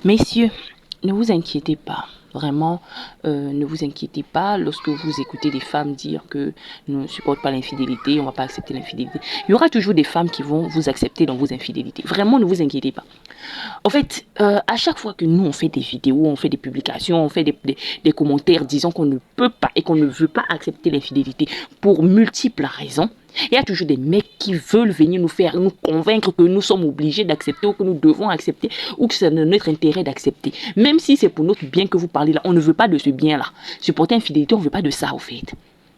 Messieurs, ne vous inquiétez pas. Vraiment, ne vous inquiétez pas lorsque vous écoutez des femmes dire que ne supportent pas l'infidélité, on ne va pas accepter l'infidélité. Il y aura toujours des femmes qui vont vous accepter dans vos infidélités. Vraiment, ne vous inquiétez pas. En fait, à chaque fois que nous, on fait des vidéos, on fait des publications, on fait des commentaires disant qu'on ne peut pas et qu'on ne veut pas accepter l'infidélité pour multiples raisons, il y a toujours des mecs qui veulent venir nous convaincre que nous sommes obligés d'accepter ou que nous devons accepter ou que c'est notre intérêt d'accepter. Même si c'est pour notre bien que vous parlez là, on ne veut pas de ce bien-là. Supporter l'infidélité, on ne veut pas de ça, au fait.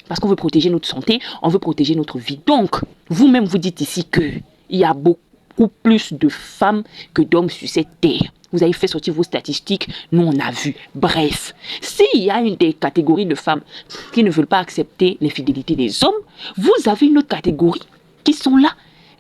Parce qu'on veut protéger notre santé, on veut protéger notre vie. Donc, vous-même, vous dites ici qu'il y a beaucoup plus de femmes que d'hommes sur cette terre. Vous avez fait sortir vos statistiques, nous on a vu. Bref, s'il y a une des catégories de femmes qui ne veulent pas accepter l'infidélité des hommes, vous avez une autre catégorie qui sont là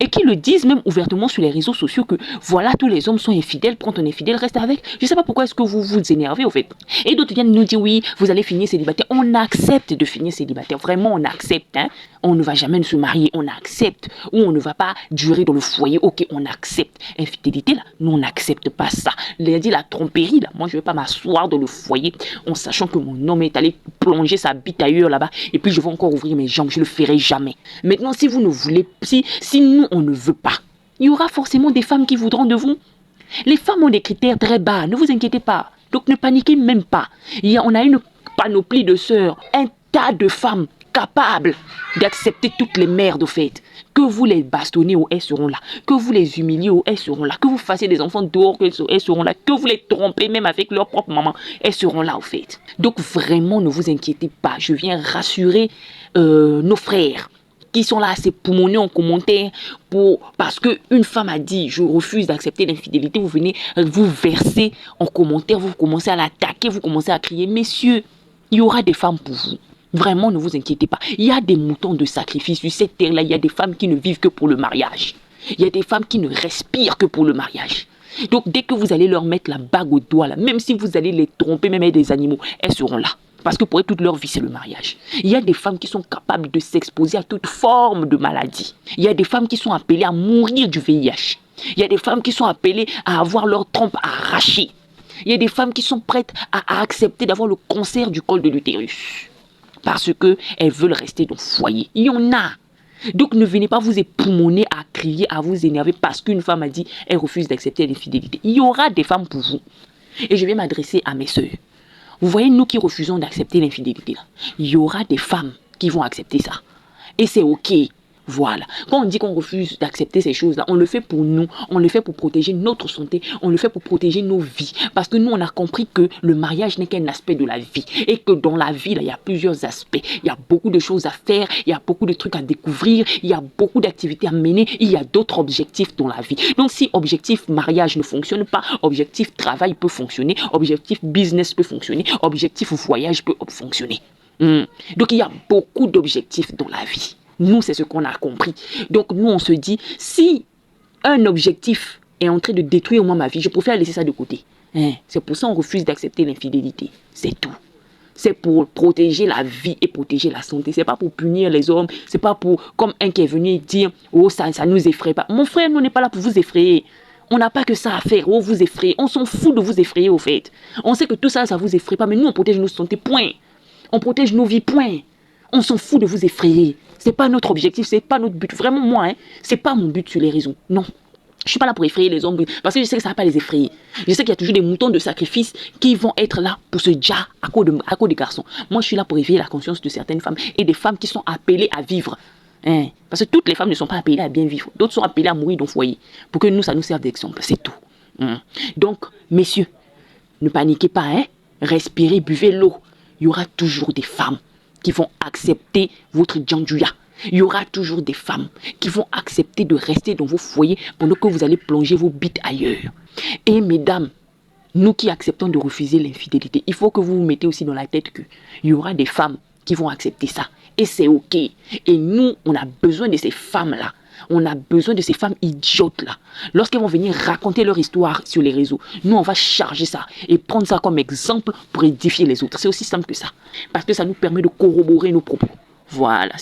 et qui le disent même ouvertement sur les réseaux sociaux que voilà, tous les hommes sont infidèles, quand on est fidèle, reste avec. Je ne sais pas pourquoi est-ce que vous vous énervez au fait. Et d'autres viennent nous dire oui, vous allez finir célibataire. On accepte de finir célibataire, vraiment on accepte. Hein? On ne va jamais se marier, on accepte. Ou on ne va pas durer dans le foyer, ok, on accepte. Infidélité là, nous on n'accepte pas ça. La tromperie là, moi je ne vais pas m'asseoir dans le foyer en sachant que mon homme est allé plonger sa bite ailleurs là-bas et puis je vais encore ouvrir mes jambes, je ne le ferai jamais. Maintenant si vous ne voulez, si nous on ne veut pas, il y aura forcément des femmes qui voudront de vous. Les femmes ont des critères très bas, ne vous inquiétez pas. Donc ne paniquez même pas. On a une panoplie de sœurs, un tas de femmes capables d'accepter toutes les merdes au fait. Que vous les bastonnez, elles seront là. Que vous les humiliez, elles seront là. Que vous fassiez des enfants dehors, elles seront là. Que vous les trompez même avec leur propre maman, elles seront là au fait. Donc vraiment, ne vous inquiétez pas. Je viens rassurer nos frères qui sont là à s'époumoner en commentaire parce qu'une femme a dit je refuse d'accepter l'infidélité, vous venez vous verser en commentaire, vous commencez à l'attaquer, vous commencez à crier. Messieurs, il y aura des femmes pour vous. Vraiment, ne vous inquiétez pas. Il y a des moutons de sacrifice sur cette terre-là. Il y a des femmes qui ne vivent que pour le mariage. Il y a des femmes qui ne respirent que pour le mariage. Donc, dès que vous allez leur mettre la bague au doigt, là, même si vous allez les tromper, même avec des animaux, elles seront là. Parce que pour elles, toute leur vie, c'est le mariage. Il y a des femmes qui sont capables de s'exposer à toute forme de maladie. Il y a des femmes qui sont appelées à mourir du VIH. Il y a des femmes qui sont appelées à avoir leur trompe arrachée. Il y a des femmes qui sont prêtes à accepter d'avoir le cancer du col de l'utérus. Parce qu'elles veulent rester dans le foyer. Il y en a. Donc ne venez pas vous époumoner à crier, à vous énerver parce qu'une femme a dit elle refuse d'accepter l'infidélité. Il y aura des femmes pour vous. Et je vais m'adresser à mes sœurs. Vous voyez, nous qui refusons d'accepter l'infidélité, il y aura des femmes qui vont accepter ça. Et c'est ok. Voilà. Quand on dit qu'on refuse d'accepter ces choses-là, on le fait pour nous, on le fait pour protéger notre santé, on le fait pour protéger nos vies. Parce que nous, on a compris que le mariage n'est qu'un aspect de la vie. Et que dans la vie, là, il y a plusieurs aspects. Il y a beaucoup de choses à faire, il y a beaucoup de trucs à découvrir, il y a beaucoup d'activités à mener, il y a d'autres objectifs dans la vie. Donc si objectif mariage ne fonctionne pas, objectif travail peut fonctionner, objectif business peut fonctionner, objectif voyage peut fonctionner. Donc il y a beaucoup d'objectifs dans la vie. Nous, c'est ce qu'on a compris. Donc, nous, on se dit, si un objectif est en train de détruire moi ma vie, je préfère laisser ça de côté. C'est pour ça qu'on refuse d'accepter l'infidélité. C'est tout. C'est pour protéger la vie et protéger la santé. C'est pas pour punir les hommes. C'est pas pour, comme un qui est venu dire, oh, ça nous effraie pas. Mon frère, nous, on n'est pas là pour vous effrayer. On n'a pas que ça à faire. Oh, vous effrayer. On s'en fout de vous effrayer, au fait. On sait que tout ça, ça vous effraie pas. Mais nous, on protège nos santé, point. On protège nos vies, point. On s'en fout de vous effrayer. C'est pas notre objectif, c'est pas notre but. Vraiment, moi, c'est pas mon but sur les réseaux. Non. Je suis pas là pour effrayer les hommes. Parce que je sais que ça va pas les effrayer. Je sais qu'il y a toujours des moutons de sacrifice qui vont être là pour se dire à cause des garçons. Moi, je suis là pour éveiller la conscience de certaines femmes et des femmes qui sont appelées à vivre. Parce que toutes les femmes ne sont pas appelées à bien vivre. D'autres sont appelées à mourir dans le foyer. Pour que nous, ça nous serve d'exemple. C'est tout. Donc, messieurs, ne paniquez pas. Respirez, buvez l'eau. Il y aura toujours des femmes qui vont accepter votre djandouya. Il y aura toujours des femmes qui vont accepter de rester dans vos foyers pendant que vous allez plonger vos bites ailleurs. Et mesdames, nous qui acceptons de refuser l'infidélité, il faut que vous vous mettez aussi dans la tête qu'il y aura des femmes qui vont accepter ça. Et c'est ok. Et nous, on a besoin de ces femmes-là. On a besoin de ces femmes idiotes-là. Lorsqu'elles vont venir raconter leur histoire sur les réseaux, nous, on va charger ça et prendre ça comme exemple pour édifier les autres. C'est aussi simple que ça. Parce que ça nous permet de corroborer nos propos. Voilà.